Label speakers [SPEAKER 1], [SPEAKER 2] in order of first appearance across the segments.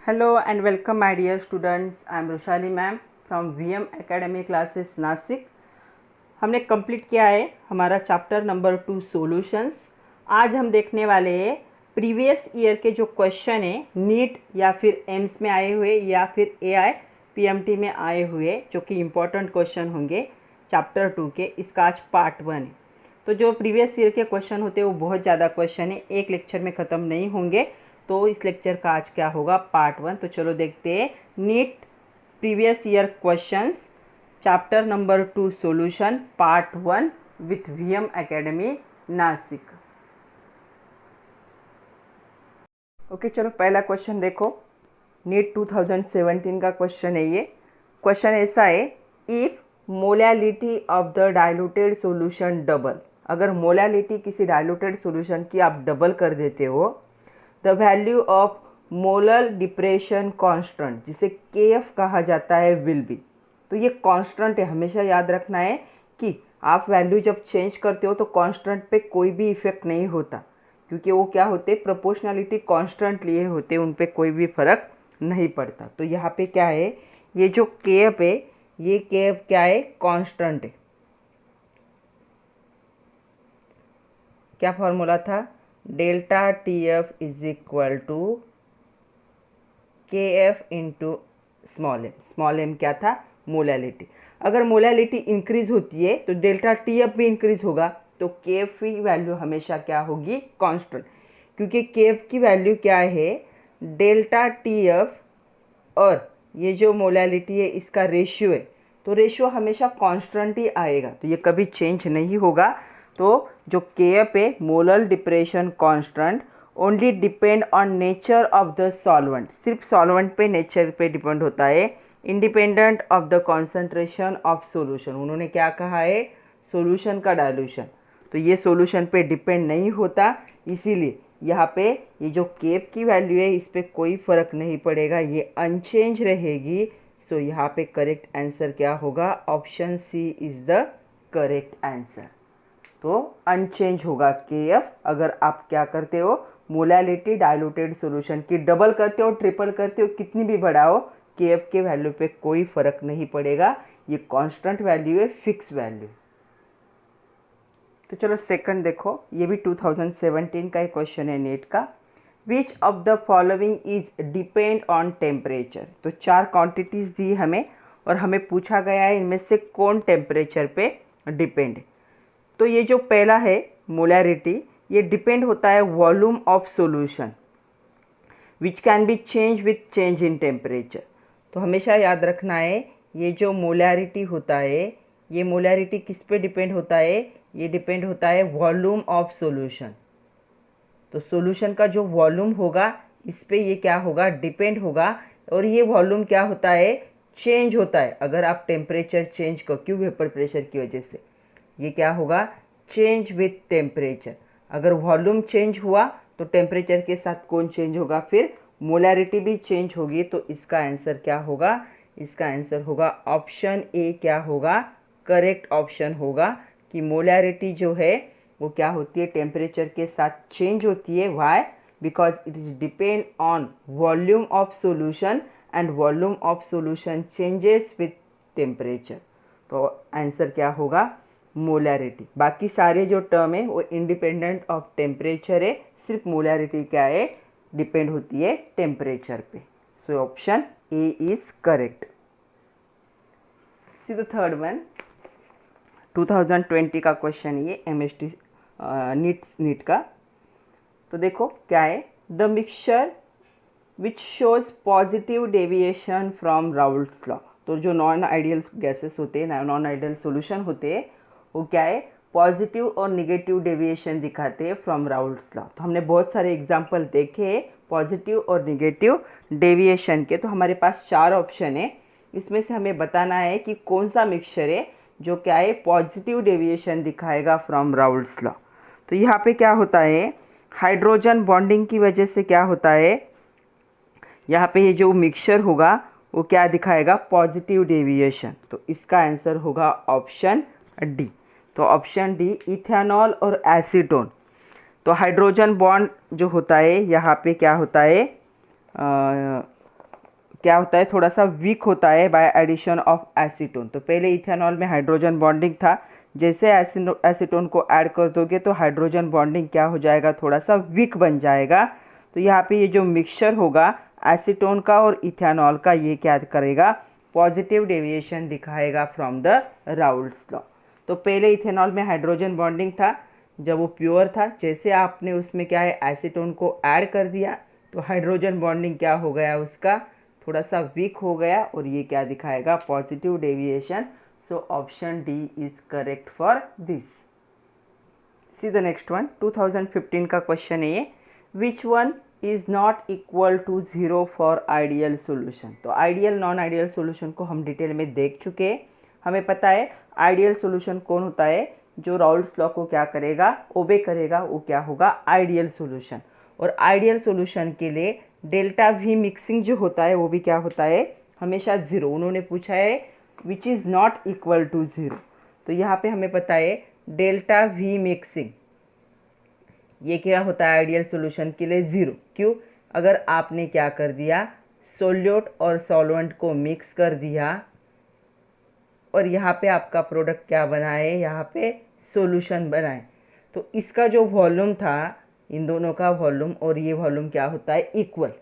[SPEAKER 1] Hello and welcome my dear students. I am Roshali ma'am from VM Academy Classes Nashik. हमने complete किया है हमारा chapter number 2 solutions. आज हम देखने वाले हैं प्रीवियस ईयर के जो क्वेश्चन है नीट या फिर एम्स में आए हुए या फिर AI PMT में आए हुए जो कि इम्पोर्टेंट क्वेश्चन होंगे चैप्टर 2 के। इसका आज पार्ट 1 है। तो जो प्रीवियस ईयर के क्वेश्चन होते हैं वो बहुत ज़्यादा क्वेश्चन है, एक लेक्चर में ख़त्म नहीं होंगे। तो इस लेक्चर का आज क्या होगा, पार्ट 1। तो चलो देखते हैं NEET previous year questions chapter number 2 solution part 1 with VM academy Nashik. Okay चलो पहला क्वेश्चन देखो, नीट 2017 का क्वेश्चन है ये। क्वेश्चन ऐसा है, if molality of the diluted solution double, अगर मोलैलिटी किसी डाइल्यूटेड सॉल्यूशन की आप डबल कर देते हो, the value of molar depression constant, जिसे KF कहा जाता है, विल बी। तो ये कांस्टेंट है, हमेशा याद रखना है कि आप वैल्यू जब चेंज करते हो तो कांस्टेंट पे कोई भी इफेक्ट नहीं होता, क्योंकि वो क्या होते हैं, प्रोपोर्शनलिटी कांस्टेंट लिए होते हैं, उन पे कोई भी फर्क नहीं पड़ता। तो यहाँ पे क्या है, ये जो KF है, ये KF क्या है, कांस्टेंट है। क्या फॉर्मूला था, delta TF is equal to KF into small m। Small m क्या था, मोलैलिटी। अगर मोलैलिटी इंक्रीज होती है तो डेल्टा TF भी इंक्रीज होगा, तो KF की वैल्यू हमेशा क्या होगी, कांस्टेंट। क्योंकि KF की वैल्यू क्या है, डेल्टा TF और ये जो मोलैलिटी है इसका रेशियो है, तो रेशियो हमेशा कांस्टेंट ही आएगा, तो ये कभी चेंज नहीं होगा। तो जो KF है, molar depression constant, only depend on nature of the solvent, सिर्फ सॉल्वेंट पे, नेचर पे डिपेंड होता है, independent of the concentration of solution. उन्होंने क्या कहा है, सॉल्यूशन का डाइल्यूशन, तो ये सॉल्यूशन पे डिपेंड नहीं होता, इसीलिए यहाँ पे ये जो KF की वैल्यू है इस पर कोई फ़र्क नहीं पड़ेगा, ये अनचेंज रहेगी। सो यहाँ पे करेक्ट आंसर क्या होगा, option C is the correct answer. तो अनचेंज होगा KF। अगर आप क्या करते हो, मोलैलिटी डाइल्यूटेड सॉल्यूशन की डबल करते हो, ट्रिपल करते हो, कितनी भी बढ़ाओ, KF के वैल्यू पे कोई फर्क नहीं पड़ेगा, ये कांस्टेंट वैल्यू है, फिक्स वैल्यू। तो चलो सेकंड देखो, ये भी 2017 का एक क्वेश्चन है नीट का। Which of the following is depend on temperature. तो 4 क्वांटिटीज़ दी हमें और हमें पूछा गया है इनमें से कौन टेम्परेचर पे डिपेंड है। तो ये जो पहला है मोलैरिटी, ये डिपेंड होता है volume of solution which can be change with change in temperature. तो हमेशा याद रखना है, ये जो मोलैरिटी होता है, ये मोलैरिटी किस पे डिपेंड होता है, ये डिपेंड होता है वॉल्यूम ऑफ सॉल्यूशन। तो सॉल्यूशन का जो वॉल्यूम होगा इस पे ये क्या होगा, डिपेंड होगा। और ये वॉल्यूम क्या होता है, चेंज होता है अगर आप टेम्परेचर चेंज करो, क्यों, वेपर प्रेशर की वजह से। ये क्या होगा, चेंज विथ टेम्परेचर। अगर वॉल्यूम चेंज हुआ तो टेम्परेचर के साथ कौन चेंज होगा, फिर मोलैरिटी भी चेंज होगी। तो इसका आंसर क्या होगा, इसका आंसर होगा ऑप्शन ए, क्या होगा, करेक्ट ऑप्शन होगा कि मोलैरिटी जो है वो क्या होती है, टेम्परेचर के साथ चेंज होती है। Why, because it is depend on volume of solution and volume of solution changes with temperature. तो आंसर क्या होगा, मोलैरिटी। बाकी सारे जो टर्म है वो इंडिपेंडेंट ऑफ टेम्परेचर है, सिर्फ मोलैरिटी क्या है, डिपेंड होती है टेम्परेचर पे। सो option A is correct. See the third one, 2020 का क्वेश्चन ये MST नीट का। तो देखो क्या है, the mixture which shows positive deviation from Raoult's law. तो जो नॉन आइडियल गैसेस होते हैं, नॉन आइडियल सॉल्यूशन होते हैं, वो क्या है, पॉजिटिव और निगेटिव डेविएशन दिखाते हैं फ्रॉम राउल्ट्स लॉ। तो हमने बहुत सारे एग्जांपल देखे हैं पॉजिटिव और निगेटिव डेविएशन के। तो हमारे पास 4 ऑप्शन है, इसमें से हमें बताना है कि कौन सा मिक्सचर है जो क्या है, पॉजिटिव डेविएशन दिखाएगा फ्रॉम राउल्ट्स लॉ। तो यहाँ पे क्या होता है, हाइड्रोजन बॉन्डिंग की वजह से क्या होता है, यहाँ पे ये जो मिक्सचर होगा वो क्या दिखाएगा, पॉजिटिव डेविएशन। तो इसका आंसर होगा ऑप्शन डी। तो ऑप्शन डी, इथेनॉल और एसीटोन। तो हाइड्रोजन बॉन्ड जो होता है यहाँ पे क्या होता है, क्या होता है, थोड़ा सा वीक होता है बाय एडिशन ऑफ एसीटोन। तो पहले इथेनॉल में हाइड्रोजन बॉन्डिंग था, जैसे एसीटोन को ऐड कर दोगे तो हाइड्रोजन बॉन्डिंग क्या हो जाएगा, थोड़ा सा वीक बन जाएगा। तो यहाँ पे ये जो मिक्सचर होगा एसीटोन का और इथेनॉल का, ये क्या करेगा, पॉजिटिव डेविएशन दिखाएगा फ्रॉम द राउल्ट्स लॉ। तो पहले इथेनॉल में हाइड्रोजन बॉन्डिंग था, जब वो प्योर था, जैसे आपने उसमें क्या है एसीटोन को ऐड कर दिया तो हाइड्रोजन बॉन्डिंग क्या हो गया, उसका थोड़ा सा वीक हो गया, और ये क्या दिखाएगा, positive deviation. So option D is correct for this. See the next one, 2015 का क्वेश्चन है ये, which one is not equal to 0 for ideal solution. तो आइडियल नॉन आइडियल सोल्यूशन को हम डिटेल में देख चुके हैं। हमें पता है आइडियल सोल्यूशन कौन होता है, जो राउल्ट्स लॉ को क्या करेगा, ओबे करेगा, वो क्या होगा, आइडियल सोल्यूशन। और आइडियल सोल्यूशन के लिए डेल्टा वी मिक्सिंग जो होता है वो भी क्या होता है, हमेशा 0। उन्होंने पूछा है which is not equal to 0, तो यहाँ पे हमें पता है डेल्टा वी मिक्सिंग ये क्या होता है आइडियल सोल्यूशन के लिए 0। क्यों, अगर आपने क्या कर दिया, सोल्यूट और सॉल्वेंट को मिक्स कर दिया और यहाँ पे आपका प्रोडक्ट क्या बना है, यहाँ पे सॉल्यूशन बना है, तो इसका जो वॉल्यूम था, इन दोनों का वॉल्यूम और ये वॉल्यूम क्या होता है, इक्वल।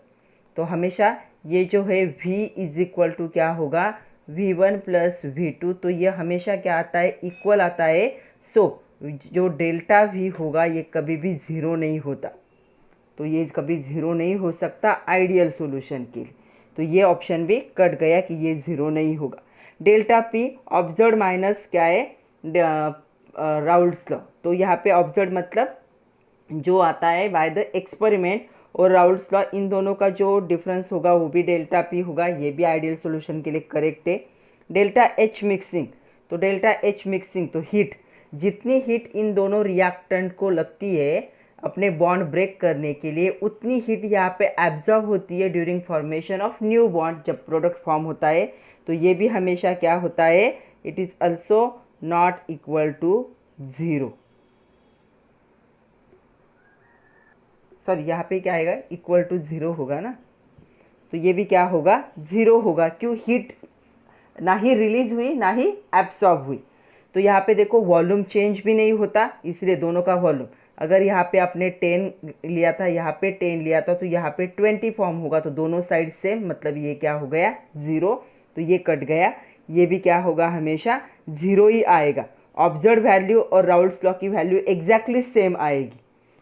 [SPEAKER 1] तो हमेशा ये जो है V इज इक्वल टू क्या होगा, V1 प्लस V2, तो ये हमेशा क्या आता है, इक्वल आता है। सो जो डेल्टा V होगा ये कभी भी 0 नहीं होता, तो ये कभी 0 नहीं हो सकता आइडियल सॉल्यूशन के लिए। तो ये ऑप्शन भी कट गया कि ये 0 नहीं होगा। डेल्टा P ऑब्जर्व माइनस क्या है, राउल्ट्स लॉ। तो यहाँ पे ऑब्जर्व मतलब जो आता है बाय द एक्सपेरिमेंट, और राउल्ट्स लॉ, इन दोनों का जो डिफरेंस होगा वो भी डेल्टा P होगा, ये भी आइडियल सॉल्यूशन के लिए करेक्ट है। डेल्टा H मिक्सिंग, तो डेल्टा H मिक्सिंग तो हीट, जितनी हीट इन दोनों रिएक्टेंट को लगती है अपने बॉन्ड ब्रेक करने के लिए, उतनी हीट यहाँ पे एब्जॉर्ब होती है during formation of new bond, जब प्रोडक्ट फॉर्म होता है। तो ये भी हमेशा क्या होता है, it is also not equal to 0। Sorry, यहाँ पे क्या आएगा, इक्वल टू 0 होगा ना, तो ये भी क्या होगा, 0 होगा। क्यों, हीट ना ही रिलीज हुई ना ही एब्सॉर्ब हुई। तो यहाँ पे देखो वॉल्यूम चेंज भी नहीं होता, इसलिए दोनों का वॉल्यूम, अगर यहाँ पे आपने 10 लिया था, यहाँ पे 10 लिया था, तो यहाँ पे 20 फॉर्म होगा, तो दोनों साइड सेम, मतलब ये क्या हो गया, 0। तो ये कट गया, ये भी क्या होगा, हमेशा 0 ही आएगा। ऑब्जर्व वैल्यू और राउल्ट्स लॉ की वैल्यू एग्जैक्टली सेम आएगी।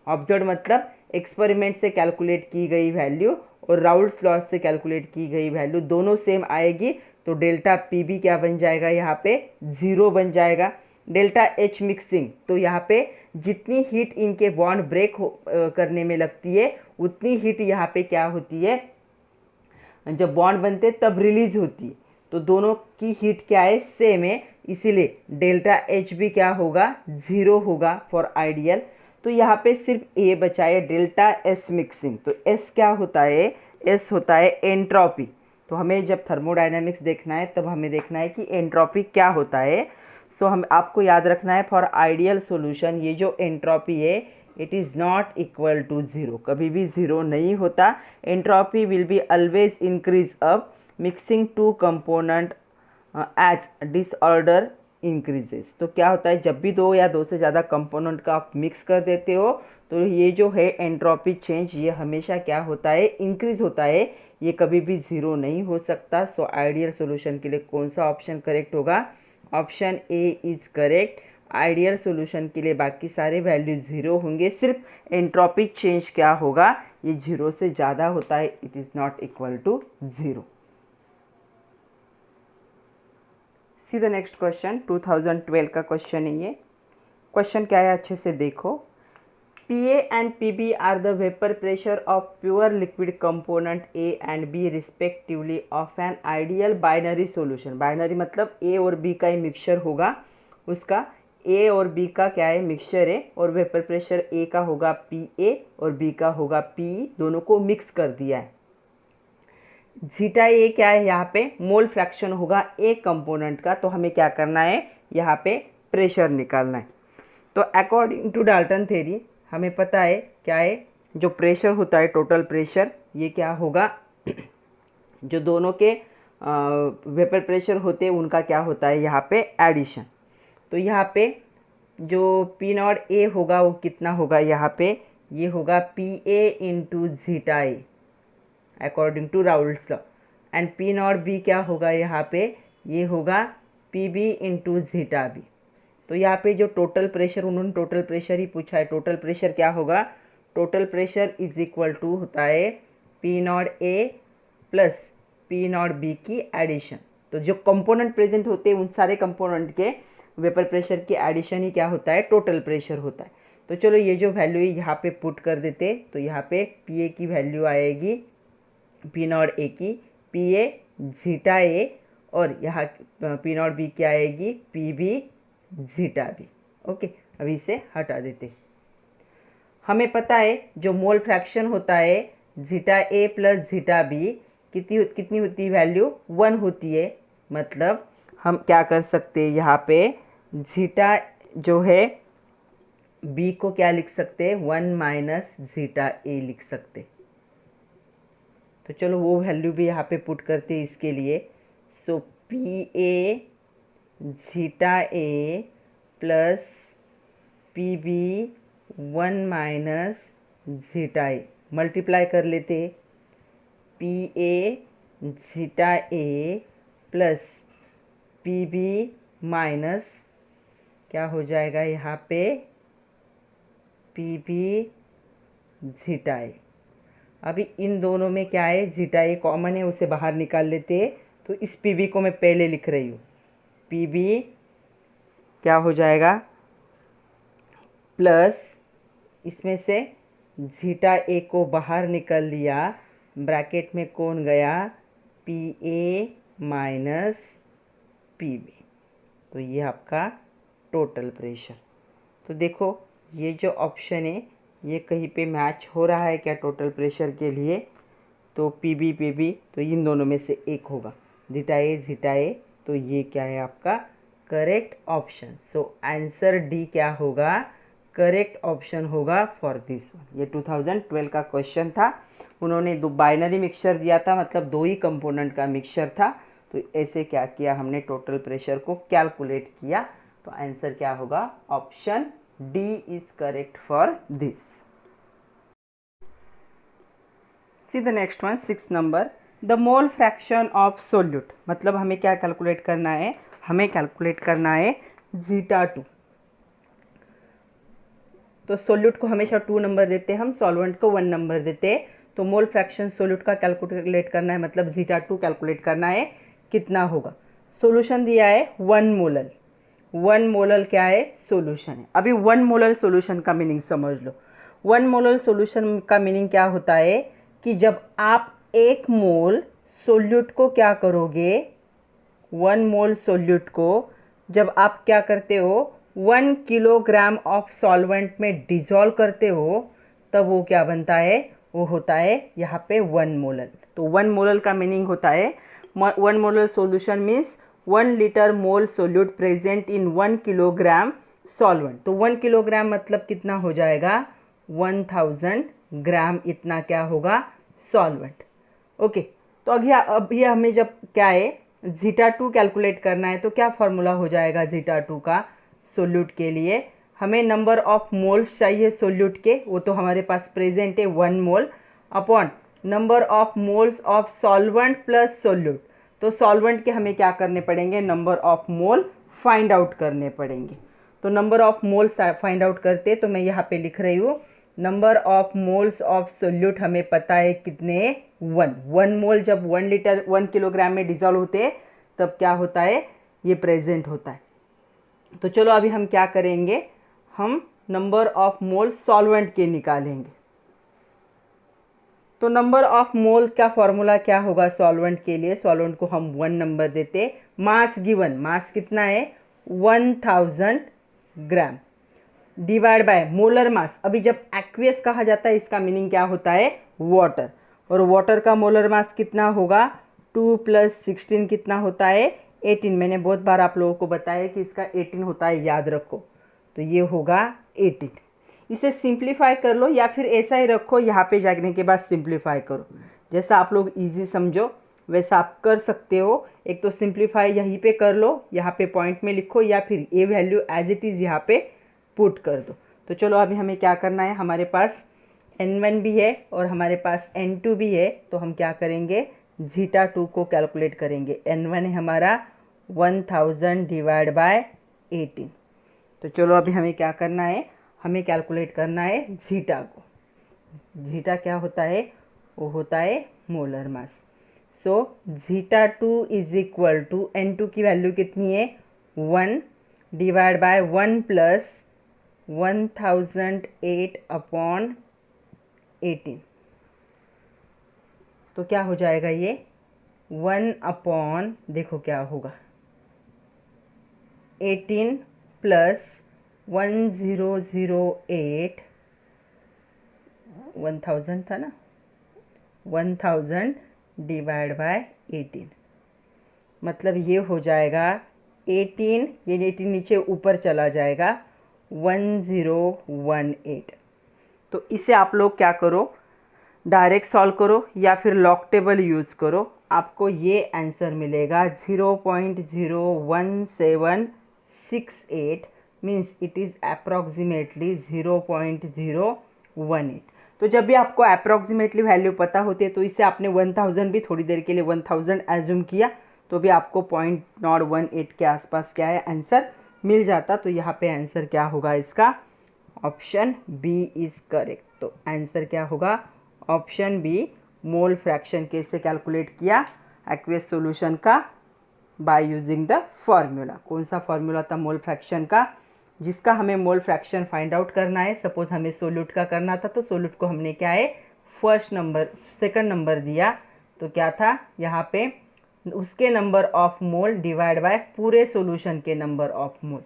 [SPEAKER 1] ऑब्जर्व मतलब एक्सपेरिमेंट से कैलकुलेट की गई वैल्यू और राउल्ट्स लॉ से कैलकुलेट की गई वैल्यू दोनों सेम आएगी, तो डेल्टा P भी क्या बन जाएगा, यहाँ पे 0 बन जाएगा। डेल्टा H मिक्सिंग, तो यहाँ पे जितनी हीट इनके बॉन्ड ब्रेक करने में लगती है, उतनी हीट यहाँ पे क्या होती है, जब बॉन्ड बनते तब रिलीज होती है। तो दोनों की हीट क्या है, सेम है, इसीलिए डेल्टा H भी क्या होगा, 0 होगा फॉर आइडियल। तो यहाँ पे सिर्फ ए बचा है, डेल्टा S मिक्सिंग। तो S क्या होता है, S होता है एंट्रोपी। तो हमें जब थर्मोडायनामिक्स देखना है तब हमें देखना है कि एंट्रोपी क्या होता है। सो हम आपको याद रखना है फॉर आइडियल सॉल्यूशन, ये जो एंट्रोपी है it is not equal to 0, कभी भी 0 नहीं होता। Entropy will be always increase up mixing two component as disorder increases. तो क्या होता है, जब भी 2 या 2 से ज़्यादा कंपोनेंट का आप मिक्स कर देते हो, तो ये जो है एंट्रोपी चेंज, ये हमेशा क्या होता है, इंक्रीज होता है, ये कभी भी 0 नहीं हो सकता। सो आइडियल सॉल्यूशन के लिए कौन सा ऑप्शन करेक्ट होगा, option A is correct. Ideal solution के लिए बाकी सारे वैल्यू 0 होंगे, सिर्फ एंट्रोपिक चेंज क्या होगा, ये 0 से ज़्यादा होता है, it is not equal to 0। See the next question, 2012 का क्वेश्चन है ये। क्वेश्चन क्या है, अच्छे से देखो। PA and PB are the vapor pressure of pure liquid component A and B respectively of an ideal binary solution। Binary मतलब A और B का ही मिक्सचर होगा, उसका A और B का क्या है, मिक्सचर है, और वेपर प्रेशर A का होगा PA और B का होगा PE, दोनों को मिक्स कर दिया है। जीटा ए क्या है, यहाँ पे मोल फ्रैक्शन होगा ए कंपोनेंट का, तो हमें क्या करना है, यहाँ पे प्रेशर निकालना है। तो अकॉर्डिंग टू डाल्टन थ्योरी हमें पता है क्या है, जो प्रेशर होता है टोटल प्रेशर, ये क्या होगा, जो दोनों के वेपर प्रेशर होते हैं उनका क्या होता है यहाँ पे एडिशन। तो यहाँ पे जो पी नॉट ए होगा वो कितना होगा यहाँ पे, ये होगा P A into zeta A according to Raoult's law. And P naught B क्या होगा यहाँ पे, ये होगा P B into zeta B. तो यहाँ पे जो टोटल प्रेशर, उन्होंने टोटल प्रेशर ही पूछा है, टोटल प्रेशर क्या होगा, total pressure is equal to होता है P naught A plus P naught B की एडिशन। तो जो कंपोनेंट प्रेजेंट होते हैं उन सारे कंपोनेंट के वेपर प्रेशर की एडिशन ही क्या होता है, टोटल प्रेशर होता है। तो चलो ये जो वैल्यू है यहाँ पे पुट कर देते। तो यहाँ पे पी ए की वैल्यू आएगी पी नॉट ए की पी ए जीटा ए, और यहाँ पी नॉट बी की आएगी P B zeta B. Okay, अभी इसे हटा देते। हमें पता है जो मोल फ्रैक्शन होता है zeta A plus zeta B कितनी होती है, वैल्यू 1 होती है। मतलब हम क्या कर सकते हैं यहाँ पे, जीटा जो है बी को क्या लिख सकते हैं, 1 माइनस जीटा ए लिख सकते। तो चलो वो वैल्यू भी यहाँ पे पुट करते हैं इसके लिए। So P A zeta A plus P B 1 minus zeta A multiply कर लेते। P A zeta A plus P B minus क्या हो जाएगा यहाँ पे, पी बी जीटा ए। अभी इन दोनों में क्या है, जीटा ए कॉमन है, उसे बाहर निकाल लेते हैं। तो इस पी बी को मैं पहले लिख रही हूँ, पी बी क्या हो जाएगा प्लस इसमें से जीटा ए को बाहर निकल लिया, ब्रैकेट में कौन गया, P A minus P B. तो ये आपका टोटल प्रेशर। तो देखो ये जो ऑप्शन है ये कहीं पे मैच हो रहा है क्या टोटल प्रेशर के लिए, तो पी बी, तो इन दोनों में से एक होगा, जीटा ए। तो ये क्या है आपका correct option. So answer D क्या होगा, करेक्ट ऑप्शन होगा फॉर दिस वन। ये 2012 का क्वेश्चन था। उन्होंने दो बाइनरी मिक्सचर दिया था, मतलब दो ही कंपोनेंट का मिक्सचर था। तो ऐसे क्या किया हमने, टोटल प्रेशर को कैलकुलेट किया। तो आंसर क्या होगा, option D is correct for this. See the next one, 6 number, the mole fraction of solute. मतलब हमें क्या कैलकुलेट करना है, हमें कैलकुलेट करना है जीटा 2। तो सोल्यूट को हमेशा 2 नंबर देते हैं हम, सॉल्वेंट को 1 नंबर देते हैं। तो मोल फ्रैक्शन सोल्यूट का कैलकुलेट करना है, मतलब जीटा 2 कैलकुलेट करना है, कितना होगा। सॉल्यूशन दिया है 1 मोलर। 1 मोलर क्या है, सॉल्यूशन है। अभी 1 मोलर सॉल्यूशन का मीनिंग समझ लो। 1 मोलर सॉल्यूशन का मीनिंग क्या होता है कि जब आप 1 मोल सोल्यूट को क्या करोगे, 1 मोल सोल्यूट को जब आप क्या करते हो, 1 किलोग्राम ऑफ सॉल्वेंट में डिजॉल्व करते हो, तब वो क्या बनता है, वो होता है यहाँ पे 1 मोलर। तो 1 मोलर का मीनिंग होता है, 1 molar solution means 1 litre mole solute present in 1 kilogram solvent. तो 1 किलोग्राम मतलब कितना हो जाएगा, 1000 ग्राम इतना क्या होगा सॉल्वेंट। ओके, तो अभी हमें जब क्या है जीटा 2 कैलकुलेट करना है, तो क्या फॉर्मूला हो जाएगा जीटा 2 का सोल्यूट के लिए, हमें नंबर ऑफ मोल्स चाहिए सोल्यूट के, वो तो हमारे पास प्रेजेंट है 1 mole, upon number of moles of solvent plus solute. तो सॉल्वेंट के हमें क्या करने पड़ेंगे, number of mole find out करने पड़ेंगे। तो number of moles find out करते, तो मैं यहाँ पे लिख रही हूँ number of moles of solute हमें पता है कितने, 1 मोल जब 1 किलोग्राम में डिजॉल्व होते तब क्या होता है, ये प्रेजेंट होता है। तो चलो अभी हम क्या करेंगे, हम नंबर ऑफ मोल सॉल्वेंट के निकालेंगे। तो नंबर ऑफ मोल का फॉर्मूला क्या होगा सॉल्वेंट के लिए, सॉल्वेंट को हम 1 नंबर देते, मास गिवन, मास कितना है 1000 ग्राम, डिवाइड बाय मोलर मास। अभी जब एक्वियस कहा जाता है इसका मीनिंग क्या होता है, वाटर, और वाटर का मोलर मास कितना होगा, 2 + 16 कितना होता है 18। मैंने बहुत बार आप लोगों को बताया कि इसका 18 होता है, याद रखो। तो ये होगा 18। इसे सिंप्लीफाई कर लो या फिर ऐसा ही रखो, यहाँ पे जाने के बाद सिंप्लीफाई करो, जैसा आप लोग इजी समझो। वैसा आप कर सकते हो। एक तो सिंप्लीफाई यहीं पे कर लो, यहाँ पे पॉइंट में लिखो, या फिर ये वैल्यू एज इट इज़ यहाँ पे पुट कर दो। तो चलो अभी हमें क्या करना है, हमारे पास n1 भी है और हमारे पास n2 भी है, तो हम क्या करेंगे, जीटा 2 को कैलकुलेट करेंगे। n1 है हमारा 1000 डिवाइड बाय 18। तो चलो अभी हमें क्या करना है, हमें कैलकुलेट करना है जीटा को। जीटा क्या होता है, वो होता है molar mass. So zeta 2 is equal to n2 की वैल्यू कितनी है 1 डिवाइड बाय 1 प्लस 1008 अपॉन 18। तो क्या हो जाएगा ये 1 अपॉन, देखो क्या होगा 18 प्लस 1008, 1000 था ना, 1000 डिवाइड बाय 18, मतलब ये हो जाएगा 18, ये 18 नीचे ऊपर चला जाएगा 1018। तो इसे आप लोग क्या करो, डायरेक्ट सॉल्व करो या फिर लॉग टेबल यूज़ करो, आपको ये आंसर मिलेगा 0.01768, मीन्स इट इज़ अप्रॉक्सीमेटली 0.018। तो जब भी आपको अप्रॉक्सीमेटली वैल्यू पता होती है तो इसे आपने 1000 भी थोड़ी देर के लिए 1000 एज्यूम किया तो भी आपको 0.018 के आसपास क्या है आंसर मिल जाता। तो यहाँ पे आंसर क्या होगा इसका, ऑप्शन बी इज़ करेक्ट। तो आंसर क्या होगा, ऑप्शन बी, मोल फ्रैक्शन कैसे कैलकुलेट किया एक्वियस सॉल्यूशन का, बाय यूजिंग द फॉर्मूला। कौन सा फॉर्मूला था मोल फ्रैक्शन का, जिसका हमें मोल फ्रैक्शन फाइंड आउट करना है। सपोज हमें सोल्यूट का करना था तो सोल्यूट को हमने क्या है फर्स्ट नंबर सेकंड नंबर दिया, तो क्या था यहाँ पे उसके number of mole divide by पूरे सॉल्यूशन के नंबर ऑफ मोल।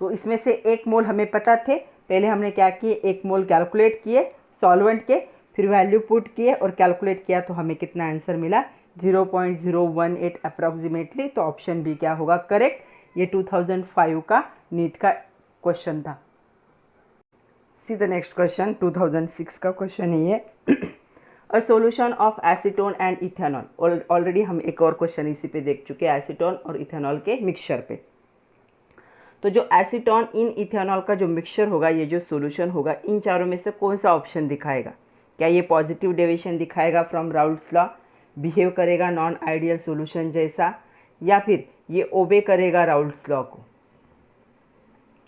[SPEAKER 1] तो इसमें से एक मोल हमें पता थे, पहले हमने क्या किए एक मोल कैलकुलेट किए सॉल्वेंट के, फिर वैल्यू पुट किए और कैलकुलेट किया तो हमें कितना आंसर मिला 0.018 अप्रॉक्सीमेटली। तो ऑप्शन बी क्या होगा करेक्ट। ये 2005 का नीट का क्वेश्चन था। सी द नेक्स्ट क्वेश्चन 2006 का क्वेश्चन है ये। A solution of acetone and ethanol. Already हम एक और क्वेश्चन इसी पे देख चुके हैं, एसीटोन और इथेनॉल के मिक्सचर पे। तो जो एसीटोन इन इथेनॉल का जो मिक्सचर होगा, ये जो सॉल्यूशन होगा, इन चारों में से कौन सा ऑप्शन दिखाएगा। क्या ये पॉजिटिव डेविएशन दिखाएगा फ्रॉम राउल्ट्स लॉ, बिहेव करेगा नॉन आइडियल सॉल्यूशन जैसा, या फिर ये ओबे करेगा राउल्ट्स लॉ को,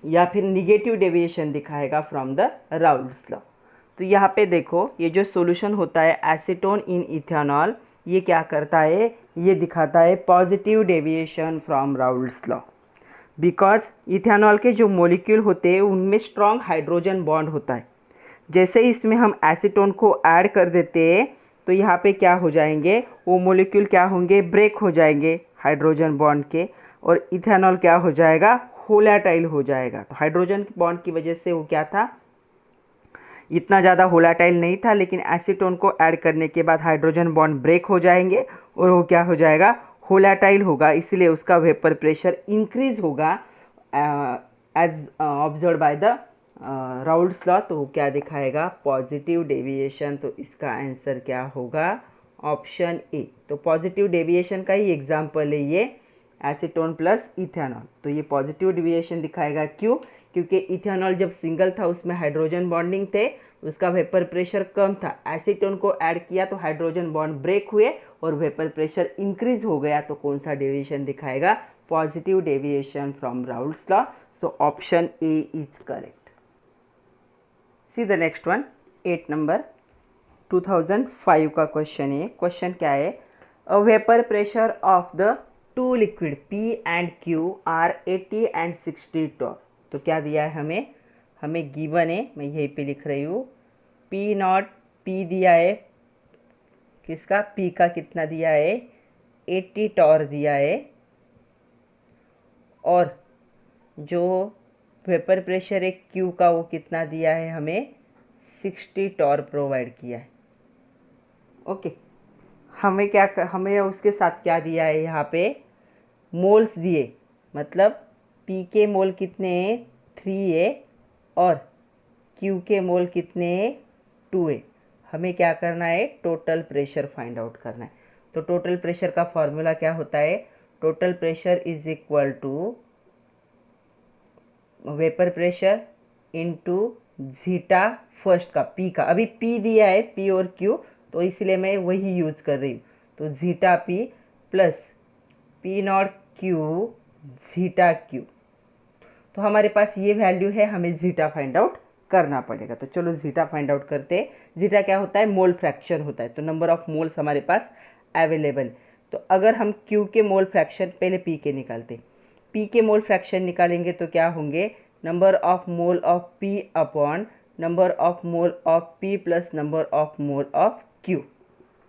[SPEAKER 1] या फिर निगेटिव डेविएशन दिखाएगा फ्रॉम द राउल्ट्स लॉ। तो यहाँ पे देखो ये जो सॉल्यूशन होता है एसीटोन इन इथेनॉल, ये क्या करता है, ये दिखाता है positive deviation from Raoult's law. Because ethanol के जो मॉलिक्यूल होते हैं उनमें स्ट्रॉन्ग हाइड्रोजन बॉन्ड होता है। जैसे इसमें हम एसीटोन को ऐड कर देते हैं तो यहाँ पे क्या हो जाएंगे, वो मॉलिक्यूल क्या होंगे, ब्रेक हो जाएंगे हाइड्रोजन बॉन्ड के, और इथेनॉल क्या हो जाएगा, होलाटाइल हो जाएगा। तो हाइड्रोजन बॉन्ड की वजह से वो क्या था, इतना ज़्यादा होलाटाइल नहीं था, लेकिन एसीटोन को ऐड करने के बाद हाइड्रोजन बॉन्ड ब्रेक हो जाएंगे और वो क्या हो जाएगा, होलाटाइल होगा, इसलिए उसका वेपर प्रेशर इंक्रीज होगा as observe by the Raoult's law. तो क्या दिखाएगा, पॉजिटिव डेविएशन। तो इसका आंसर क्या होगा, ऑप्शन ए। तो पॉजिटिव डेविएशन का ही एग्जाम्पल है ये एसीटोन प्लस इथेनॉल। तो ये पॉजिटिव डेविएशन दिखाएगा, क्यों, क्योंकि इथेनॉल जब सिंगल था उसमें हाइड्रोजन बॉन्डिंग थे, उसका वेपर प्रेशर कम था। एसीटोन को ऐड किया तो हाइड्रोजन बॉन्ड ब्रेक हुए और वेपर प्रेशर इंक्रीज हो गया। तो कौन सा डेविएशन दिखाएगा, positive deviation from Raoult's law. So option A is correct. See the next one 8 number 2005 का क्वेश्चन है। क्वेश्चन क्या है, a vapour pressure of the two liquid P and Q are 80 and 60 torr. तो क्या दिया है हमें गिवन है, मैं यहीं पे लिख रही हूँ, P नॉट, P दिया है किसका, P का कितना दिया है 80 टॉर दिया है, और जो वेपर प्रेशर है Q का वो कितना दिया है हमें 60 टॉर प्रोवाइड किया है। ओके, हमें उसके साथ क्या दिया है, यहाँ पे मोल्स दिए, मतलब P के मोल कितने हैं 3 है और Q के मोल कितने हैं 2 है। हमें क्या करना है, टोटल प्रेशर फाइंड आउट करना है। तो टोटल प्रेशर का फॉर्मूला क्या होता है, total pressure is equal to vapour pressure into zeta first का पी का, अभी पी दिया है पी और क्यू, तो इसलिए मैं वही यूज़ कर रही हूँ। तो zeta P plus P not Q zeta Q, तो हमारे पास ये वैल्यू है, हमें जीटा फाइंड आउट करना पड़ेगा। तो चलो जीटा फाइंड आउट करते हैं। जीटा क्या होता है, मोल फ्रैक्शन होता है, तो नंबर ऑफ मोल्स हमारे पास अवेलेबल। तो अगर हम क्यू के मोल फ्रैक्शन पहले पी के निकालते, पी के मोल फ्रैक्शन निकालेंगे तो क्या होंगे, number of mole of P upon number of mole of P plus number of mole of Q,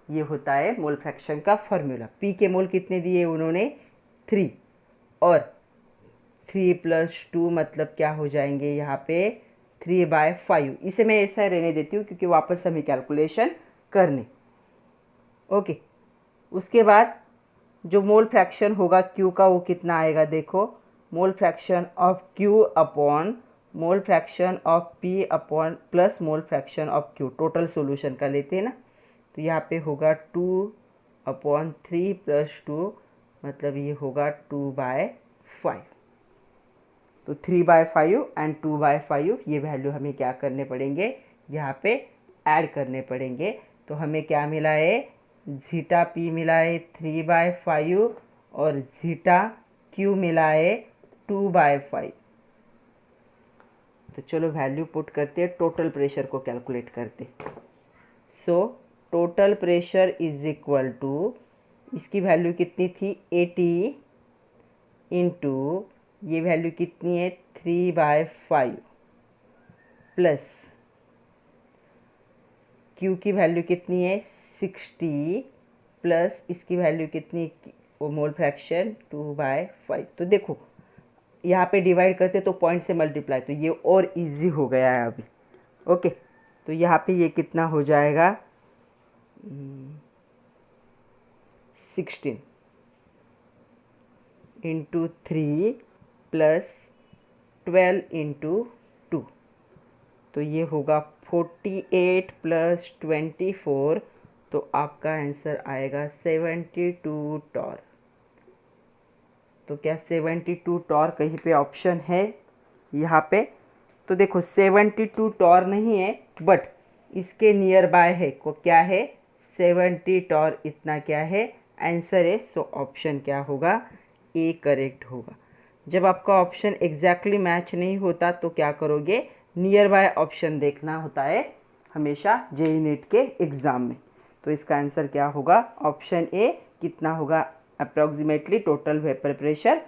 [SPEAKER 1] ये होता है मोल फ्रैक्शन का फॉर्मूला। पी के मोल कितने दिए उन्होंने 3, और 3 + 2 मतलब क्या हो जाएंगे यहाँ पे 3/5। इसे मैं ऐसा रहने देती हूँ क्योंकि वापस हमें कैलकुलेशन करनी। ओके, उसके बाद जो मोल फ्रैक्शन होगा क्यू का वो कितना आएगा, देखो mole fraction of Q upon mole fraction of P upon plus mole fraction of Q, total solution का लेते हैं ना, तो यहाँ पे होगा 2/3 + 2 मतलब ये होगा 2/5। तो 3/5 एंड 2/5 ये वैल्यू हमें क्या करने पड़ेंगे, यहाँ पे ऐड करने पड़ेंगे। तो हमें क्या मिला है, जीटा पी मिला है 3/5 और जीटा क्यू मिला है 2/5। तो चलो वैल्यू पुट करते हैं, टोटल प्रेशर को कैलकुलेट करते। So total pressure is equal to, इसकी वैल्यू कितनी थी 80 इंटू ये वैल्यू कितनी है 3/5 प्लस क्यू की वैल्यू कितनी है 60 प्लस इसकी वैल्यू कितनी, वो मोल फ्रैक्शन 2/5। तो देखो यहाँ पे डिवाइड करते तो पॉइंट से मल्टीप्लाई, तो ये और इजी हो गया है अभी। ओके, तो यहाँ पे ये कितना हो जाएगा 16 इंटू 3 प्लस 12 इंटू 2, तो ये होगा 48 + 24, तो आपका आंसर आएगा 72 टॉर। तो क्या 72 टॉर कहीं पे ऑप्शन है यहाँ पे, तो देखो 72 टॉर नहीं है बट इसके नियर बाय है, को क्या है 70 टॉर, इतना क्या है आंसर है। सो ऑप्शन क्या होगा, ए करेक्ट होगा। जब आपका ऑप्शन एग्जैक्टली मैच नहीं होता तो क्या करोगे, नियर बाय ऑप्शन देखना होता है हमेशा जेईई नीट के एग्ज़ाम में। तो इसका आंसर क्या होगा, ऑप्शन ए कितना होगा, approximately total vapour pressure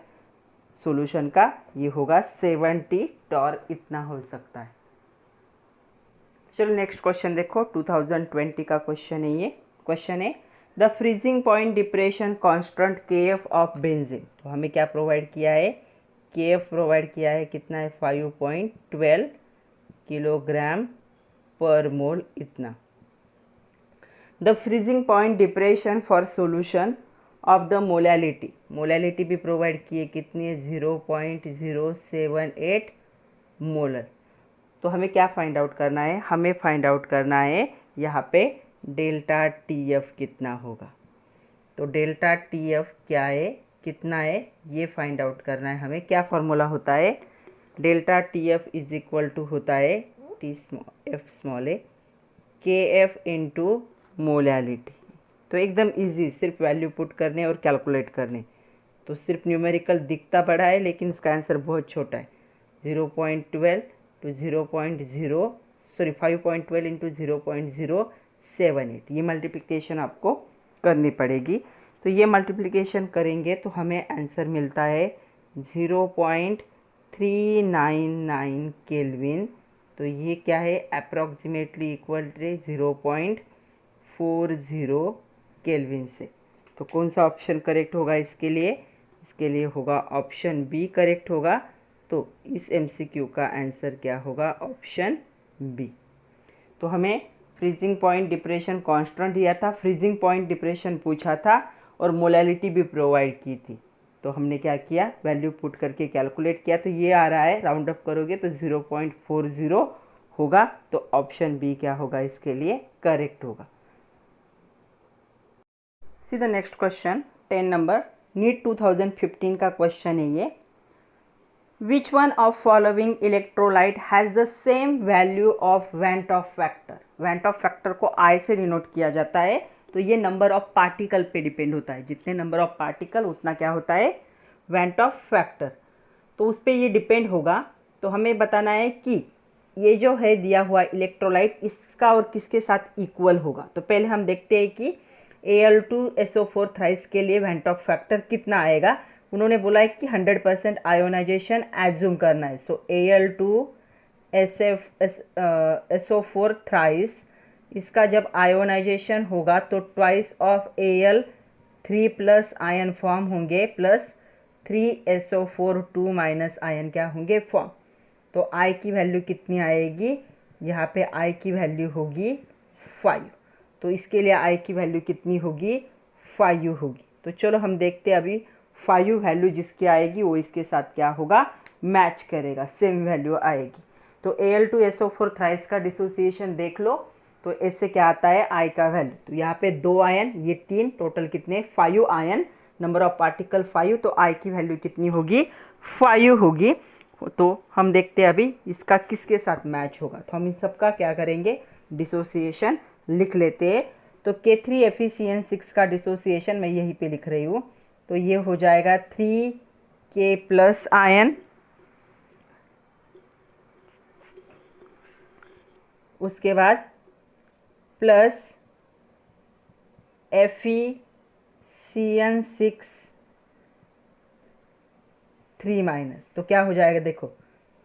[SPEAKER 1] solution का ये होगा 70 टॉर, इतना हो सकता है। चलो नेक्स्ट क्वेश्चन देखो, 2020 का क्वेश्चन है ये। क्वेश्चन है the freezing point depression constant KF of benzene. तो हमें क्या प्रोवाइड किया है, KF प्रोवाइड किया है, कितना है 5.12 किलोग्राम पर मोल, इतना। The freezing point depression for solution of the molality, molality भी प्रोवाइड किए, कितनी है 0.078 मोलर। तो हमें क्या फाइंड आउट करना है, हमें फाइंड आउट करना है यहाँ पे डेल्टा TF कितना होगा। तो डेल्टा TF क्या है, कितना है, ये फाइंड आउट करना है हमें। क्या फार्मूला होता है, delta TF is equal to होता है F KF इंटू मोलैलिटी। तो एकदम इजी, सिर्फ वैल्यू पुट करने और कैलकुलेट करने। तो सिर्फ न्यूमेरिकल दिखता बड़ा है लेकिन इसका आंसर बहुत छोटा है, 0.12 टू 5.12 इंटू 0.078, ये मल्टीप्लिकेशन आपको करनी पड़ेगी। तो ये मल्टीप्लिकेशन करेंगे तो हमें आंसर मिलता है 0.399 केल्विन। तो ये क्या है, अप्रॉक्सीमेटली इक्वल टू 0.40 केल्विन से। तो कौन सा ऑप्शन करेक्ट होगा इसके लिए, इसके लिए होगा ऑप्शन बी करेक्ट होगा। तो इस MCQ का आंसर क्या होगा, ऑप्शन बी। तो हमें फ्रीजिंग पॉइंट डिप्रेशन कांस्टेंट दिया था, फ्रीजिंग पॉइंट डिप्रेशन पूछा था और मोलैलिटी भी प्रोवाइड की थी। तो हमने क्या किया, वैल्यू पुट करके कैलकुलेट किया। तो ये आ रहा है, राउंड अप करोगे तो 0.40 होगा। तो ऑप्शन बी क्या होगा इसके लिए करेक्ट होगा। See the next question 10 number NEET 2015 का क्वेश्चन है ये। Which one of following electrolyte has the same value of van't Hoff factor. Van't Hoff factor को आई से डिनोट किया जाता है, तो ये नंबर ऑफ पार्टिकल पे डिपेंड होता है। जितने नंबर ऑफ पार्टिकल उतना क्या होता है, वेंट ऑफ फैक्टर। तो उस पर ये डिपेंड होगा। तो हमें बताना है कि ये जो है दिया हुआ इलेक्ट्रोलाइट इसका और किसके साथ इक्वल होगा। तो पहले हम देखते हैं कि Al2SO4 थ्राइस के लिए वेंट ऑफ फैक्टर कितना आएगा। उन्होंने बोला है कि 100% आयोनाइजेशन एज्यूम करना है। सो Al2SO4 थ्राइस इसका जब आयोनाइजेशन होगा तो twice of Al3 plus ion form होंगे प्लस 3SO4 2 माइनस आयन क्या होंगे, फॉर्म। तो I की वैल्यू कितनी आएगी, यहाँ पे I की वैल्यू होगी 5। तो इसके लिए I की वैल्यू कितनी होगी, 5 होगी। तो चलो हम देखते हैं अभी 5 वैल्यू जिसकी आएगी वो इसके साथ क्या होगा, मैच करेगा, सेम वैल्यू आएगी। तो Al2SO4 थ्राइस का डिसोसिएशन देख लो। तो इससे क्या आता है, I का वैल्यू। तो यहाँ पे 2 आयन, ये 3, टोटल कितने 5 आयन, नंबर ऑफ पार्टिकल 5। तो I की वैल्यू कितनी होगी, 5 होगी। तो हम देखते हैं अभी इसका किसके साथ मैच होगा। तो हम इन सब का क्या करेंगे, डिसोसिएशन लिख लेते हैं। तो K3FeCN6 का डिसोसिएशन मैं यहीं पे लिख रही हूँ। तो ये हो जाएगा 3K प्लस आयन, उसके बाद प्लस FeCN6 3 माइनस। तो क्या हो जाएगा, देखो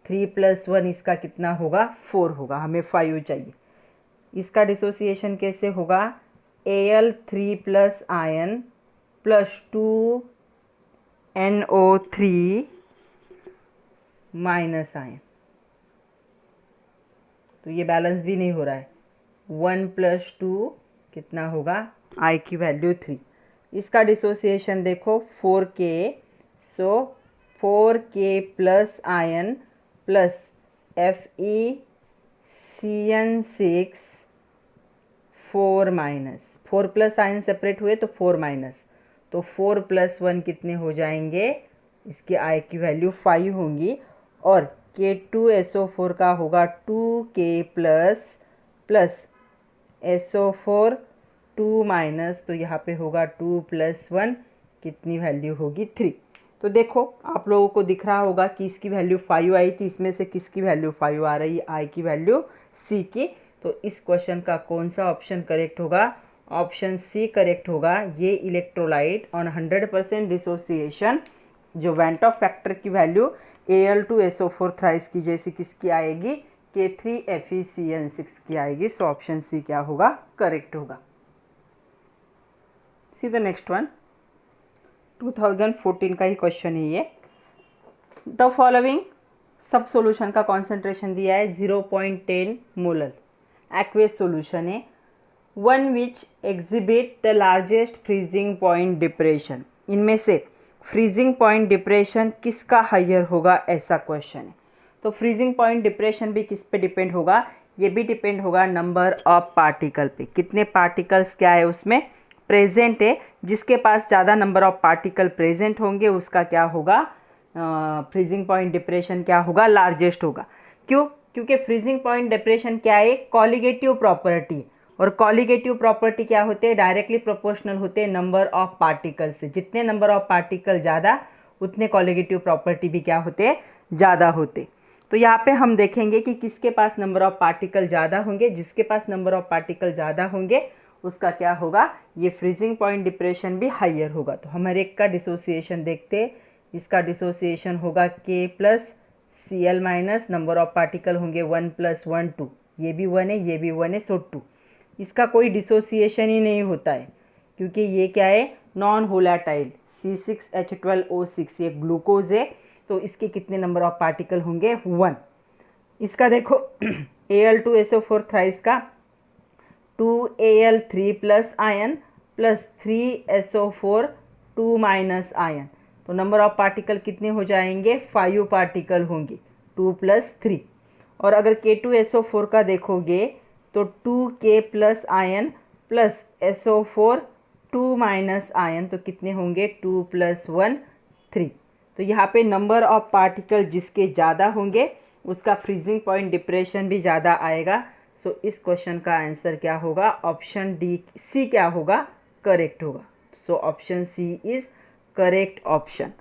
[SPEAKER 1] 3 + 1 इसका कितना होगा, 4 होगा। हमें 5 चाहिए। इसका डिसोसिएशन कैसे होगा, Al3 plus ion plus 2NO3 minus ion. तो ये बैलेंस भी नहीं हो रहा है। 1 + 2 कितना होगा, I की वैल्यू 3। इसका डिसोसिएशन देखो 4K। सो 4K plus ion plus FeCN6 4 minus. 4 plus ion separate हुए तो 4 माइनस। तो 4 + 1 कितने हो जाएंगे, इसके I की वैल्यू 5 होंगी। और K2SO4 का होगा 2K प्लस SO4 2 माइनस। तो यहाँ पे होगा 2 + 1 कितनी वैल्यू होगी, 3। तो देखो आप लोगों को दिख रहा होगा कि इसकी वैल्यू 5 आई थी, इसमें से किसकी वैल्यू 5 आ रही है, I की वैल्यू C की। तो इस क्वेश्चन का कौन सा ऑप्शन करेक्ट होगा, ऑप्शन C करेक्ट होगा। ये इलेक्ट्रोलाइट ऑन 100% डिसोसिएशन जो वेंट ऑफ फैक्टर की वैल्यू Al2SO4 थ्राइस की जैसी किसकी आएगी, K3FeCN6 की आएगी। सो ऑप्शन C क्या होगा, करेक्ट होगा। सी द नेक्स्ट वन 2014 का ही क्वेश्चन है ये। द फॉलोइंग सब सोल्यूशन का कॉन्सेंट्रेशन दिया है 0.10 मोलर, एक्वेस सोल्यूशन है। One which exhibit the largest freezing point depression. इनमें से फ्रीजिंग पॉइंट डिप्रेशन किसका हायर होगा, ऐसा क्वेश्चन है। तो फ्रीजिंग पॉइंट डिप्रेशन भी किस पे डिपेंड होगा, ये भी डिपेंड होगा नंबर ऑफ पार्टिकल पे। कितने पार्टिकल्स क्या है उसमें प्रेजेंट है, जिसके पास ज़्यादा नंबर ऑफ पार्टिकल प्रेजेंट होंगे उसका क्या होगा, फ्रीजिंग पॉइंट डिप्रेशन क्या होगा, लार्जेस्ट होगा। क्यों, क्योंकि फ्रीजिंग पॉइंट डिप्रेशन क्या है, कॉलिगेटिव प्रॉपर्टी। और कॉलिगेटिव प्रॉपर्टी क्या होते हैं, डायरेक्टली प्रोपोर्शनल होते हैं नंबर ऑफ पार्टिकल से। जितने नंबर ऑफ पार्टिकल ज़्यादा उतने कॉलिगेटिव प्रॉपर्टी भी क्या होते हैं, ज़्यादा होते। तो यहाँ पे हम देखेंगे कि किसके पास नंबर ऑफ पार्टिकल ज़्यादा होंगे, जिसके पास नंबर ऑफ पार्टिकल ज़्यादा होंगे उसका क्या होगा, ये फ्रीजिंग पॉइंट डिप्रेशन भी हायर होगा। तो हम हर एक का डिसोसिएशन देखते हैं। इसका डिसोसिएशन होगा K plus Cl minus, number of particle होंगे 1 + 1 2, ये भी 1 है ये भी 1 है, सो 2। इसका कोई डिसोसिएशन ही नहीं होता है क्योंकि ये क्या है, नॉन वोलेटाइल C6H12O6, ये ग्लूकोज है। तो इसके कितने नंबर ऑफ पार्टिकल होंगे, 1। इसका देखो Al2SO4 थ्राइस का 2Al3 plus ion plus 3SO4 2 minus ion. तो नंबर ऑफ पार्टिकल कितने हो जाएंगे, 5 पार्टिकल होंगे, 2 + 3। और अगर K2SO4 का देखोगे तो 2K plus ion plus SO4 2 minus ion, तो कितने होंगे 2 + 1 3। तो यहाँ पे नंबर ऑफ पार्टिकल जिसके ज़्यादा होंगे उसका फ्रीजिंग पॉइंट डिप्रेशन भी ज़्यादा आएगा। सो इस क्वेश्चन का आंसर क्या होगा, ऑप्शन डी सी क्या होगा, करेक्ट होगा। So option C is correct option.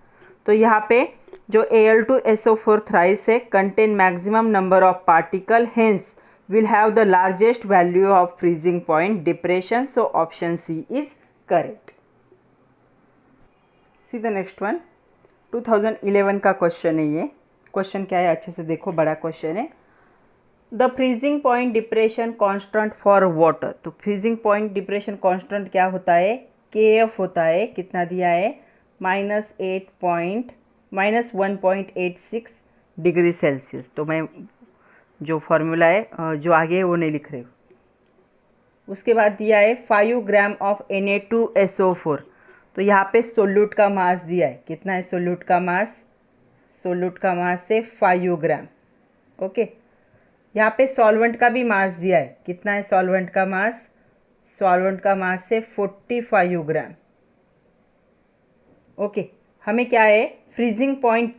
[SPEAKER 1] तो यहाँ पे जो Al2SO4 थ्राइस है contain maximum number of particle, hence will have the largest value of freezing point depression, so option C is correct. See the next one, 2011 का question है ये। Question क्या है अच्छे से देखो, बड़ा क्वेश्चन है। The freezing point depression constant for water, तो फ्रीजिंग पॉइंट डिप्रेशन कांस्टेंट क्या होता है, KF होता है। कितना दिया है, -1.86 डिग्री सेल्सियस। तो मैं जो फॉर्मूला है जो आगे है वो नहीं लिख रहे हो। उसके बाद दिया है 5 ग्राम ऑफ Na2SO4। तो यहाँ पे सोल्यूट का मास दिया है, कितना है सोल्यूट का मास, सोल्यूट का मास है 5 ग्राम। ओके, यहाँ पे सॉल्वेंट का भी मास दिया है, कितना है सॉल्वेंट का मास, सॉल्वेंट का मास है 45 ग्राम। ओके, हमें क्या है फ्रीजिंग पॉइंट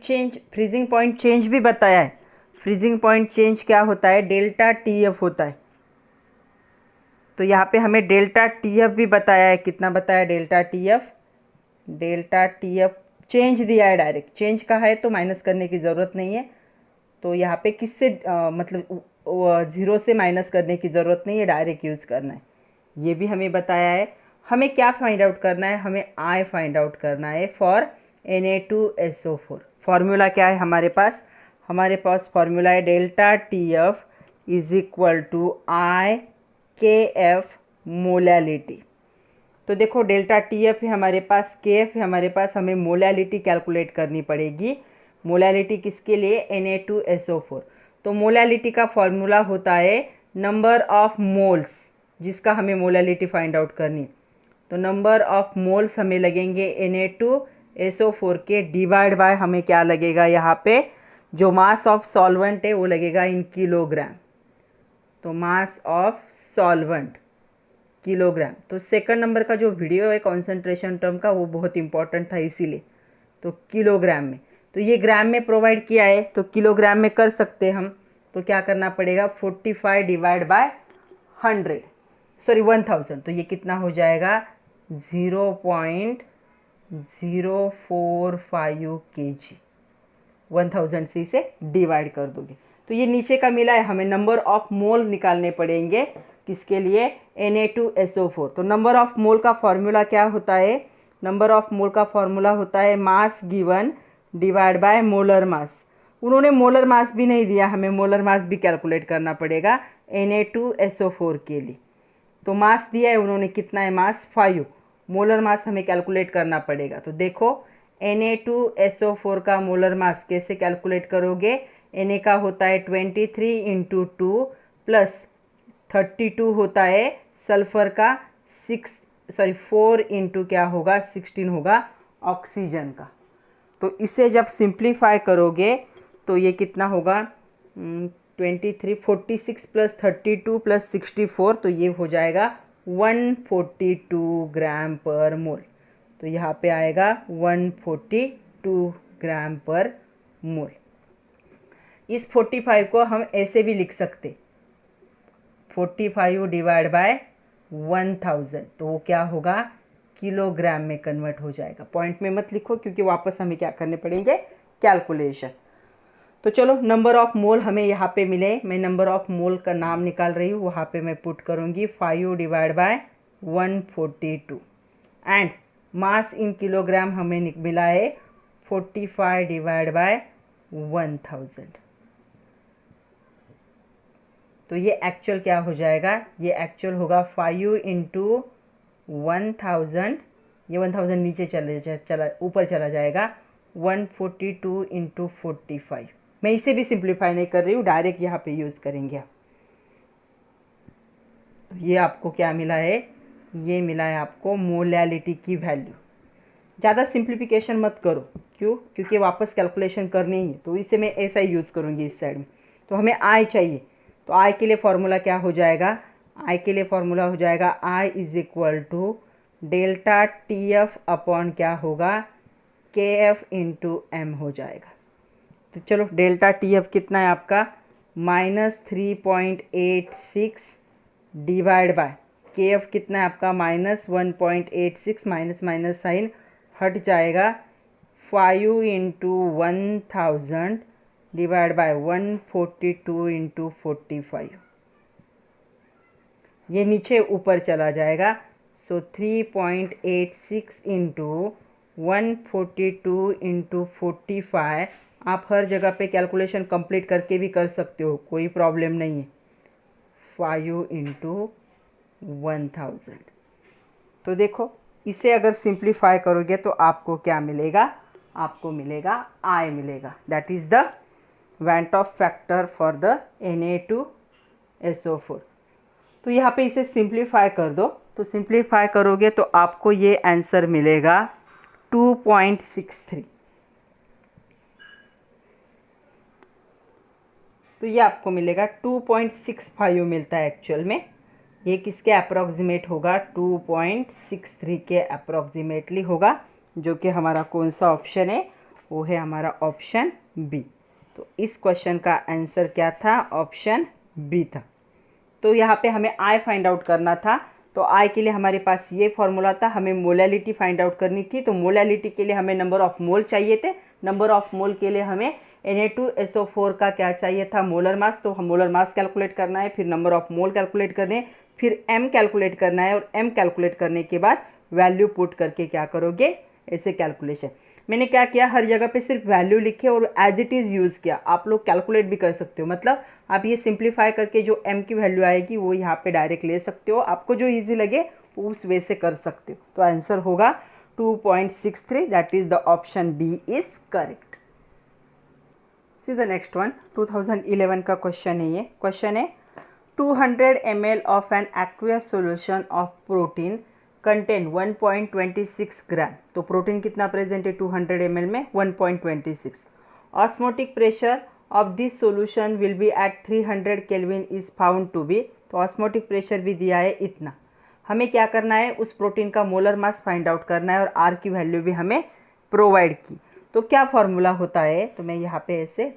[SPEAKER 1] चेंज भी बताया है। फ्रीजिंग पॉइंट चेंज क्या होता है, डेल्टा TF होता है। तो यहाँ पे हमें डेल्टा TF भी बताया है, कितना बताया डेल्टा TF चेंज दिया है, डायरेक्ट चेंज का है तो माइनस करने की ज़रूरत नहीं है। तो यहाँ पे किससे मतलब 0 से माइनस करने की ज़रूरत नहीं है, डायरेक्ट यूज़ करना है। ये भी हमें बताया है। हमें क्या फाइंड आउट करना है, हमें I फाइंड आउट करना है फॉर Na2SO4। फॉर्मूला क्या है हमारे पास, फॉर्मूला है delta TF is equal to IKF molality. तो देखो डेल्टा TF है हमारे पास, KF है हमारे पास, हमें मोलैलिटी कैलकुलेट करनी पड़ेगी। मोलैलिटी किसके लिए, Na2SO4। तो मोलैलिटी का फॉर्मूला होता है नंबर ऑफ मोल्स, जिसका हमें मोलैलिटी फाइंड आउट करनी। तो नंबर ऑफ मोल्स हमें लगेंगे Na2SO4 के डिवाइड बाय हमें क्या लगेगा, यहाँ पे जो मास ऑफ सॉल्वेंट है वो लगेगा इन किलोग्राम। तो मास ऑफ सॉल्वेंट किलोग्राम। तो सेकंड नंबर का जो वीडियो है कॉन्सेंट्रेशन टर्म का वो बहुत इंपॉर्टेंट था इसीलिए, तो किलोग्राम में। तो ये ग्राम में प्रोवाइड किया है तो किलोग्राम में कर सकते हैं हम। तो क्या करना पड़ेगा, 45 डिवाइड बाय 1000। तो ये कितना हो जाएगा 0.045 kg। 1000 से इसे डिवाइड कर दोगे तो ये नीचे का मिला है, हमें नंबर ऑफ मोल निकालने पड़ेंगे किसके लिए, Na2SO4। तो नंबर ऑफ मोल का फॉर्मूला क्या होता है, नंबर ऑफ मोल का फॉर्मूला होता है mass given divide by molar मास। उन्होंने मोलर मास भी नहीं दिया, हमें मोलर मास भी कैलकुलेट करना पड़ेगा Na2SO4 के लिए। तो मास दिया है उन्होंने, कितना है मास 5, मोलर मास हमें कैलकुलेट करना पड़ेगा। तो देखो Na2SO4 का मोलर मास कैसे कैलकुलेट करोगे, Na का होता है 23 × 2 प्लस 32 होता है सल्फर का 4 × क्या होगा 16 होगा ऑक्सीजन का। तो इसे जब सिंप्लीफाई करोगे तो ये कितना होगा 23 46 प्लस 32 प्लस 64, तो ये हो जाएगा 142 ग्राम पर मोल। तो यहाँ पे आएगा 142 ग्राम पर मोल। इस 45 को हम ऐसे भी लिख सकते, 45 डिवाइड बाय 1000, तो वो क्या होगा किलोग्राम में कन्वर्ट हो जाएगा। पॉइंट में मत लिखो क्योंकि वापस हमें क्या करने पड़ेंगे कैलकुलेशन। तो चलो नंबर ऑफ मोल हमें यहाँ पे मिले, मैं नंबर ऑफ मोल का नाम निकाल रही हूँ, वहाँ पे मैं पुट करूँगी 5 divide by 142 and mass in kilogram हमें मिला है 45 डिवाइड बाय 1000। तो ये एक्चुअल क्या हो जाएगा, ये एक्चुअल होगा 5 × 1000, ये 1000 नीचे चला ऊपर चला जाएगा 142 × 45। मैं इसे भी सिंप्लीफाई नहीं कर रही हूँ, डायरेक्ट यहाँ पे यूज़ करेंगे आप। तो ये आपको क्या मिला है, ये मिला है आपको मोलैलिटी की वैल्यू। ज़्यादा सिंप्लीफिकेशन मत करो, क्यों, क्योंकि वापस कैलकुलेशन करनी है, तो इसे मैं ऐसा ही यूज़ करूँगी इस साइड में। तो हमें I चाहिए, तो I के लिए फॉर्मूला क्या हो जाएगा, I के लिए फॉर्मूला हो जाएगा I is equal to delta T F upon क्या होगा, के एफ इंटू एम हो जाएगा। तो चलो डेल्टा टी एफ कितना है आपका, -3.86 डिवाइड बाय के एफ कितना है आपका, -1.86, माइनस माइनस साइन हट जाएगा, 5 इंटू 1000 डिवाइड बाय 142 इंटू 45, ये नीचे ऊपर चला जाएगा। सो 3.86 इंटू 142 इंटू 45, आप हर जगह पे कैलकुलेशन कंप्लीट करके भी कर सकते हो, कोई प्रॉब्लम नहीं है। 5 इंटू 1000, तो देखो इसे अगर सिंप्लीफाई करोगे तो आपको क्या मिलेगा, आपको मिलेगा I मिलेगा, that is the went Hoff factor for the Na2SO4। तो यहाँ पे इसे सिंप्लीफाई कर दो, तो सिंप्लीफाई करोगे तो आपको ये आंसर मिलेगा 2.63। तो ये आपको मिलेगा 2.65 मिलता है एक्चुअल में। ये किसके अप्रॉक्सीमेट होगा, 2.63 के अप्रॉक्सीमेटली होगा, जो कि हमारा कौन सा ऑप्शन है, वो है हमारा ऑप्शन बी। तो इस क्वेश्चन का आंसर क्या था, ऑप्शन बी था। तो यहाँ पे हमें आई फाइंड आउट करना था, तो आई के लिए हमारे पास ये फॉर्मूला था, हमें मोलैलिटी फाइंड आउट करनी थी। तो मोलैलिटी के लिए हमें नंबर ऑफ मोल चाहिए थे, नंबर ऑफ मोल के लिए हमें Na2SO4 का क्या चाहिए था, मोलर मास। तो हम मोलर मास कैलकुलेट करना है, फिर नंबर ऑफ मोल कैलकुलेट करने हैं, फिर m कैलकुलेट करना है, और m कैलकुलेट करने के बाद वैल्यू पुट करके क्या करोगे, ऐसे कैलकुलेशन। मैंने क्या किया, हर जगह पे सिर्फ वैल्यू लिखे और एज इट इज़ यूज़ किया। आप लोग कैलकुलेट भी कर सकते हो, मतलब आप ये सिंप्लीफाई करके जो m की वैल्यू आएगी वो यहाँ पे डायरेक्ट ले सकते हो, आपको जो ईजी लगे उस वे से कर सकते हो। तो आंसर होगा 2.63, that is the option B is correct. See the next one, 2011 का क्वेश्चन है ये। क्वेश्चन है 200 ml of an aqueous solution of protein content 1.26 gram. तो प्रोटीन कितना प्रेजेंट है 200 ml में, 1.26। Osmotic pressure of this solution will be at 300 kelvin is found to be. तो osmotic pressure भी दिया है इतना। हमें क्या करना है, उस प्रोटीन का मोलर मास फाइंड आउट करना है, और आर की वैल्यू भी हमें प्रोवाइड की। तो क्या फॉर्मूला होता है, तो मैं यहाँ पे ऐसे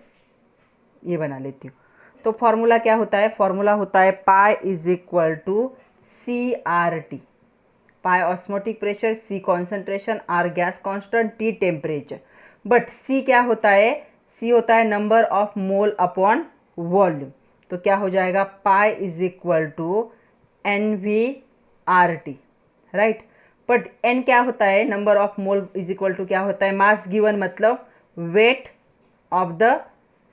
[SPEAKER 1] ये बना लेती हूँ। तो फॉर्मूला क्या होता है, फॉर्मूला होता है pi is equal to CRT। Pi osmotic pressure, C concentration, R gas constant, T temperature. But C क्या होता है, C होता है number of mole upon volume. तो क्या हो जाएगा, pi is equal to NVRT, right. But N क्या होता है, number of mole is equal to क्या होता है, मास गिवन, मतलब weight of the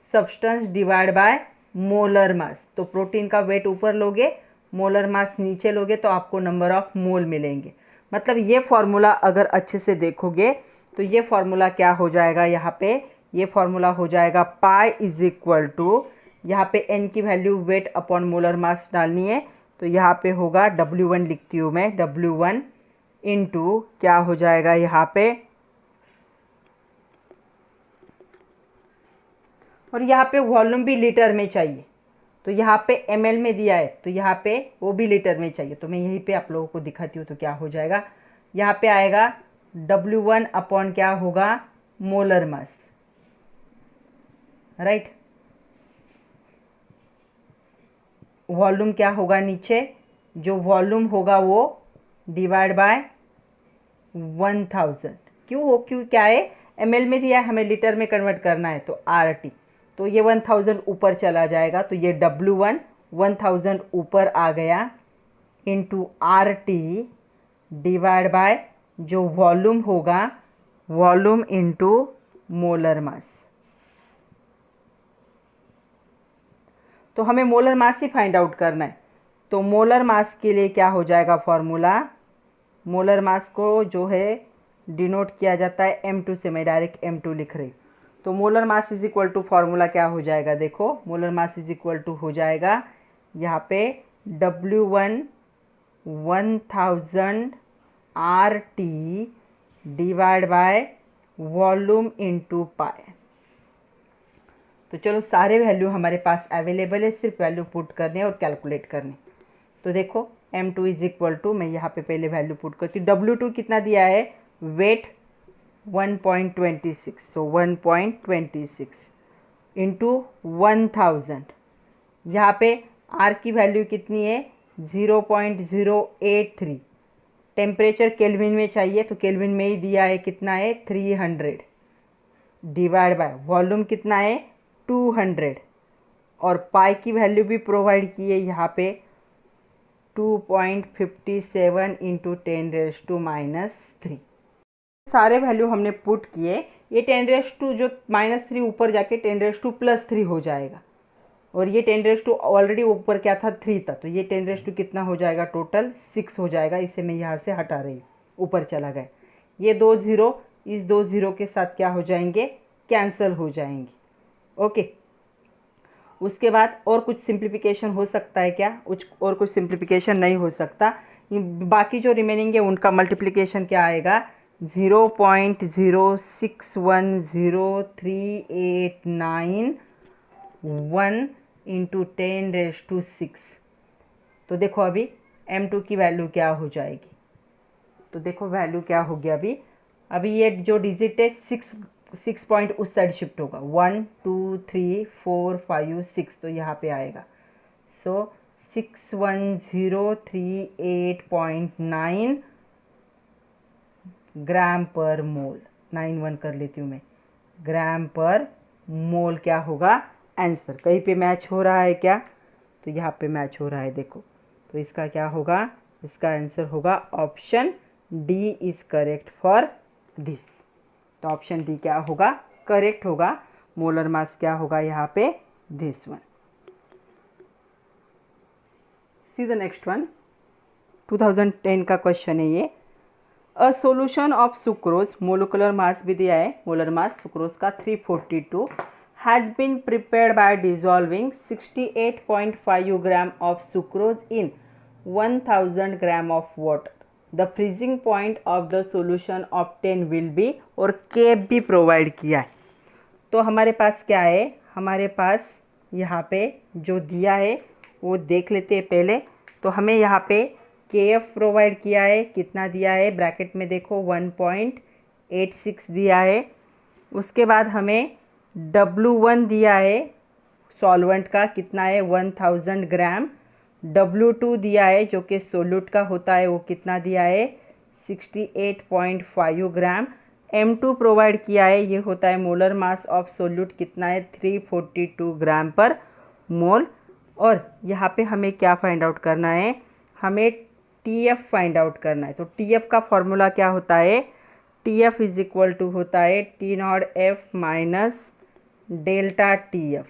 [SPEAKER 1] substance divide by molar mass. तो प्रोटीन का वेट ऊपर लोगे, मोलर मास नीचे लोगे, तो आपको नंबर ऑफ मोल मिलेंगे। मतलब ये फॉर्मूला अगर अच्छे से देखोगे तो ये फॉर्मूला क्या हो जाएगा, यहाँ पे ये फॉर्मूला हो जाएगा पाई इज इक्वल टू, यहाँ पे n की value weight upon molar mass डालनी है, तो यहाँ पे होगा W1 लिखती हूँ मैं, W1 इंटू क्या हो जाएगा यहाँ पे, और यहाँ पे वॉल्यूम भी लीटर में चाहिए। तो यहाँ पे ml में दिया है, तो यहाँ पे वो भी लीटर में चाहिए। तो मैं यहीं पे आप लोगों को दिखाती हूँ। तो क्या हो जाएगा, यहाँ पे आएगा W1 अपॉन क्या होगा, मोलर मास, राइट। वॉल्यूम क्या होगा नीचे, जो वॉल्यूम होगा वो डिवाइड बाय 1000। क्यों हो, क्यों क्या है, ml में दिया है, हमें लीटर में कन्वर्ट करना है, तो RT। तो ये 1000 ऊपर चला जाएगा, तो ये W1 1000 ऊपर आ गया, इंटू RT डिवाइड बाय जो वॉल्यूम होगा, वॉल्यूम इंटू मोलर मास। तो हमें मोलर मास ही फाइंड आउट करना है। तो मोलर मास के लिए क्या हो जाएगा फॉर्मूला, मोलर मास को जो है डिनोट किया जाता है M2 से, मैं डायरेक्ट M2 लिख रही। तो molar mass is equal to formula क्या हो जाएगा, देखो molar mass is equal to हो जाएगा यहाँ पे W1 1000 RT divide by volume into pi. तो चलो सारे वैल्यू हमारे पास अवेलेबल है, सिर्फ वैल्यू पुट करने और कैलकुलेट करने। तो देखो m2 इज इक्वल टू, मैं यहाँ पे पहले वैल्यू पुट करती हूँ, W2 कितना दिया है, वेट 1.26, सो 1.26 इंटू 1000, यहाँ पे R की वैल्यू कितनी है 0.083, टेम्परेचर केल्विन में चाहिए तो केल्विन में ही दिया है, कितना है 300, डिवाइड बाय वॉल्यूम कितना है 200, और पाई की वैल्यू भी प्रोवाइड की है यहाँ पे 2.57 इंटू 10⁻⁻3। सारे वैल्यू हमने पुट किए, ये 10⁻⁻, जो -3 ऊपर जाके 10⁻+3 हो जाएगा, और ये 10⁻⁻ ऑलरेडी ऊपर क्या था 3 था, तो ये 10⁻⁻ कितना हो जाएगा, टोटल 6 हो जाएगा। इसे मैं यहाँ से हटा रही हूँ, ऊपर चला गया। ये 2 0 इस 2 0 के साथ क्या हो जाएंगे, कैंसिल हो जाएंगे। ओके, उसके बाद और कुछ सिंप्लीफिकेशन हो सकता है क्या, और कुछ सिंप्लीफिकेशन नहीं हो सकता। बाकी जो रिमेनिंग है उनका मल्टीप्लिकेशन क्या आएगा, 0.06103891 इंटू 10⁻6। तो देखो अभी m2 की वैल्यू क्या हो जाएगी, तो देखो वैल्यू क्या हो गया अभी ये जो डिजिट है 6 पॉइंट उस साइड शिफ्ट होगा, 1 2 3 4 5 6, तो यहाँ पे आएगा। सो 61038.9 ग्राम पर मोल, 91 कर लेती हूँ मैं, ग्राम पर मोल क्या होगा आंसर। कहीं पे मैच हो रहा है क्या, तो यहाँ पे मैच हो रहा है, देखो। तो इसका क्या होगा, इसका आंसर होगा option D is correct for this. तो ऑप्शन डी क्या होगा, करेक्ट होगा। मोलर मास क्या होगा यहाँ पे, this one. See the next one, 2010 का क्वेश्चन है ये। A solution of sucrose, molecular mass भी दिया है, मोलर मास सुक्रोज का 342 has been prepared by dissolving 68.5 gram of sucrose in 1000 gram of water. The freezing point of the solution obtained will be, और केप भी provide किया है। तो हमारे पास क्या है, हमारे पास यहाँ पे जो दिया है वो देख लेते हैं पहले। तो हमें यहाँ पे KF प्रोवाइड किया है, कितना दिया है, ब्रैकेट में देखो 1.86 दिया है। उसके बाद हमें W1 दिया है सॉल्वेंट का, कितना है 1000 ग्राम। W2 दिया है जो कि सोल्यूट का होता है, वो कितना दिया है 68.5 ग्राम। M2 प्रोवाइड किया है, ये होता है मोलर मास ऑफ सोल्यूट, कितना है 342 ग्राम पर मोल। और यहाँ पे हमें क्या फाइंड आउट करना है, हमें TF फाइंड आउट करना है। तो TF का फॉर्मूला क्या होता है, TF इज इक्वल टू होता है T0F माइनस डेल्टा TF।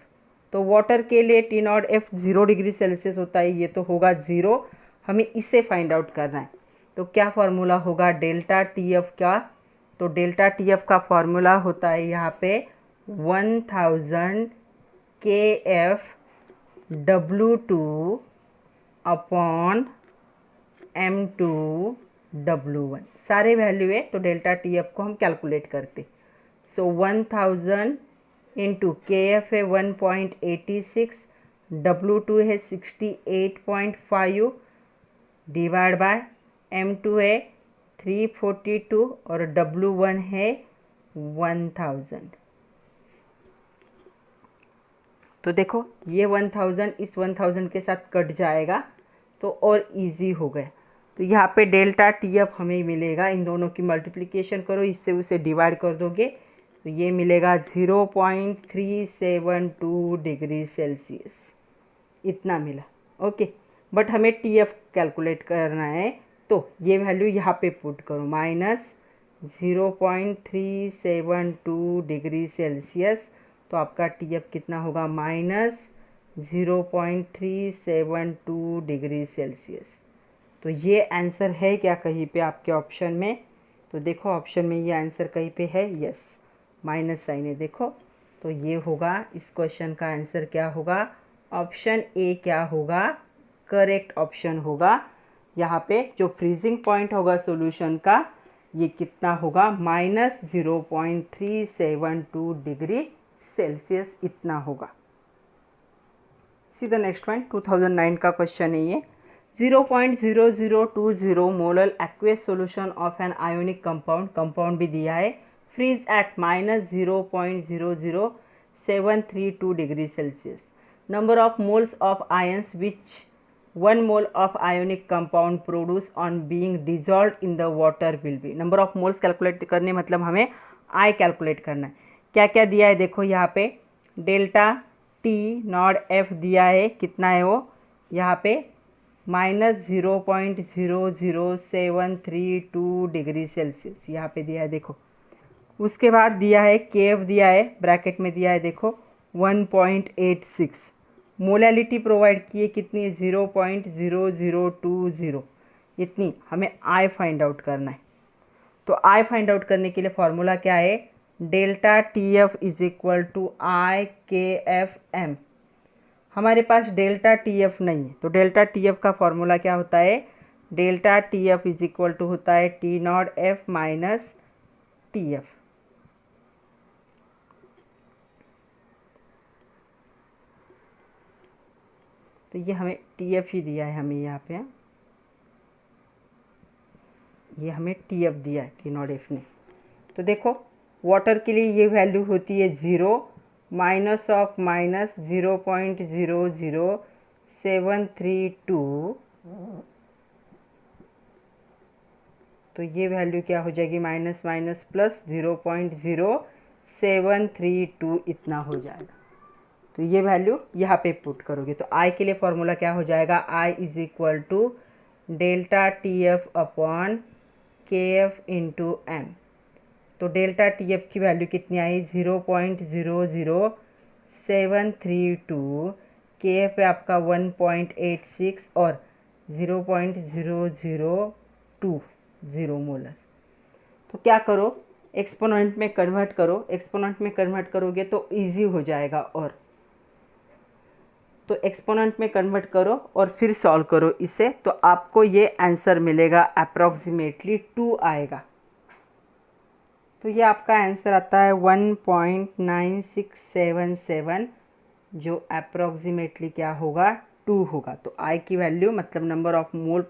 [SPEAKER 1] तो वाटर के लिए T0F 0 डिग्री सेल्सियस होता है, ये तो होगा 0, हमें इसे फाइंड आउट करना है। तो क्या फार्मूला होगा डेल्टा TF का, तो डेल्टा TF का फार्मूला होता है यहाँ पे 1000 KF W2 upon M2 W1, सारे वैल्यू है तो डेल्टा TF को हम कैलकुलेट करते। सो 1000 इंटू KF है 1.86, W2 है 68.5 डिवाइड बाय M2 है 342 और W1 है 1000। तो देखो ये 1000 इस 1000 के साथ कट जाएगा तो और इजी हो गया। तो यहाँ पे डेल्टा TF हमें मिलेगा, इन दोनों की मल्टीप्लिकेशन करो, इससे उसे डिवाइड कर दोगे तो ये मिलेगा 0.372 डिग्री सेल्सियस, इतना मिला। ओके, बट हमें TF कैलकुलेट करना है, तो ये वैल्यू यहाँ पे पुट करो, माइनस 0.372 डिग्री सेल्सियस। तो आपका TF कितना होगा, माइनस 0.372 डिग्री सेल्सियस। तो ये आंसर है क्या कहीं पे आपके ऑप्शन में, तो देखो ऑप्शन में ये आंसर कहीं पे है, यस, माइनस साइन है देखो। तो ये होगा, इस क्वेश्चन का आंसर क्या होगा, ऑप्शन ए क्या होगा, करेक्ट ऑप्शन होगा। यहाँ पे जो फ्रीजिंग पॉइंट होगा सॉल्यूशन का, ये कितना होगा, माइनस 0.372 डिग्री सेल्सियस, इतना होगा। सी द नेक्स्ट वन, 2009 का क्वेश्चन है ये। 0.0020 molar aqueous solution of an ionic compound भी दिया है, freeze at -0.00732 degree Celsius. Number of moles of ions which 1 mole of ionic compound produce on being dissolve in the water will be. Number of moles calculate करने मतलब हमें I calculate करना है। क्या क्या दिया है देखो यहाँ पे, डेल्टा टी नॉट एफ दिया है, कितना है वो यहाँ पे -0.00732 डिग्री सेल्सियस यहाँ पे दिया है देखो। उसके बाद दिया है के एफ दिया है, ब्रैकेट में दिया है देखो 1.86। मोलैलिटी प्रोवाइड की है कितनी, 0.0020, इतनी हमें आई फाइंड आउट करना है। तो आई फाइंड आउट करने के लिए फॉर्मूला क्या है, delta T F is equal to I K F M. हमारे पास डेल्टा टी एफ नहीं है, तो डेल्टा टी एफ का फॉर्मूला क्या होता है, delta T F is equal to होता है T not F minus T F. तो ये हमें टी एफ ही दिया है, हमें यहाँ पे ये हमें टी एफ दिया है, टी नॉट एफ ने। तो देखो वाटर के लिए ये वैल्यू होती है 0 माइनस ऑफ माइनस 0.00732। तो ये वैल्यू क्या हो जाएगी, माइनस माइनस प्लस 0.0732 इतना हो जाएगा। तो ये वैल्यू यहाँ पे पुट करोगे तो आई के लिए फॉर्मूला क्या हो जाएगा, I is equal to delta T F upon K F into M. तो डेल्टा टी एफ की वैल्यू कितनी आई, 0.00732, के एफ है आपका 1.86 और 0.0020 मोलर। तो क्या करो, एक्सपोनेंट में कन्वर्ट करो, एक्सपोनेंट में कन्वर्ट करोगे तो इजी हो जाएगा। और तो एक्सपोनेंट में कन्वर्ट करो और फिर सॉल्व करो इसे, तो आपको ये आंसर मिलेगा अप्रॉक्सीमेटली 2 आएगा। तो ये आपका आंसर आता है 1.9677, जो अप्रॉक्सीमेटली क्या होगा, 2 होगा। तो आई की वैल्यू मतलब number of mole,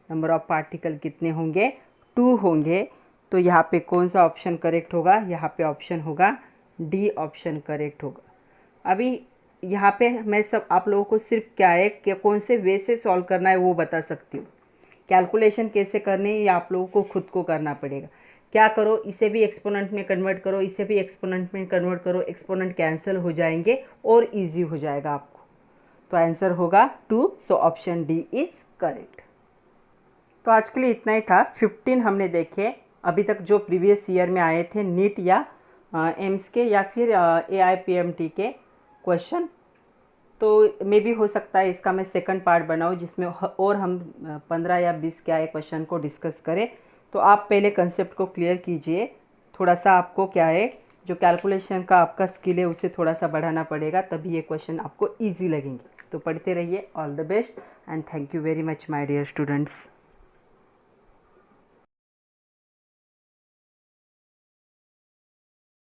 [SPEAKER 1] number of particle कितने होंगे, 2 होंगे। तो यहाँ पे कौन सा ऑप्शन करेक्ट होगा, यहाँ पे ऑप्शन होगा डी ऑप्शन करेक्ट होगा। अभी यहाँ पे मैं सब आप लोगों को सिर्फ क्या है कि कौन से वे से सॉल्व करना है वो बता सकती हूँ। कैलकुलेशन कैसे करनी है ये आप लोगों को खुद को करना पड़ेगा। क्या करो, इसे भी एक्सपोनेंट में कन्वर्ट करो, इसे भी एक्सपोनेंट में कन्वर्ट करो, एक्सपोनेंट कैंसिल हो जाएंगे और इजी हो जाएगा आपको। तो आंसर होगा 2, सो ऑप्शन डी इज करेक्ट। तो आज के लिए इतना ही था। 15 हमने देखे अभी तक जो प्रीवियस ईयर में आए थे नीट या एम्स के या फिर AIPMT के क्वेश्चन। तो मे भी हो सकता है इसका मैं सेकंड पार्ट बनाऊँ जिसमें और हम 15 या 20 क्या है क्वेश्चन को डिस्कस करें। तो आप पहले कंसेप्ट को क्लियर कीजिए, थोड़ा सा आपको क्या है जो कैलकुलेशन का आपका स्किल है उसे थोड़ा सा बढ़ाना पड़ेगा, तभी ये क्वेश्चन आपको ईजी लगेंगे। तो पढ़ते रहिए। All the best and thank you very much my dear students.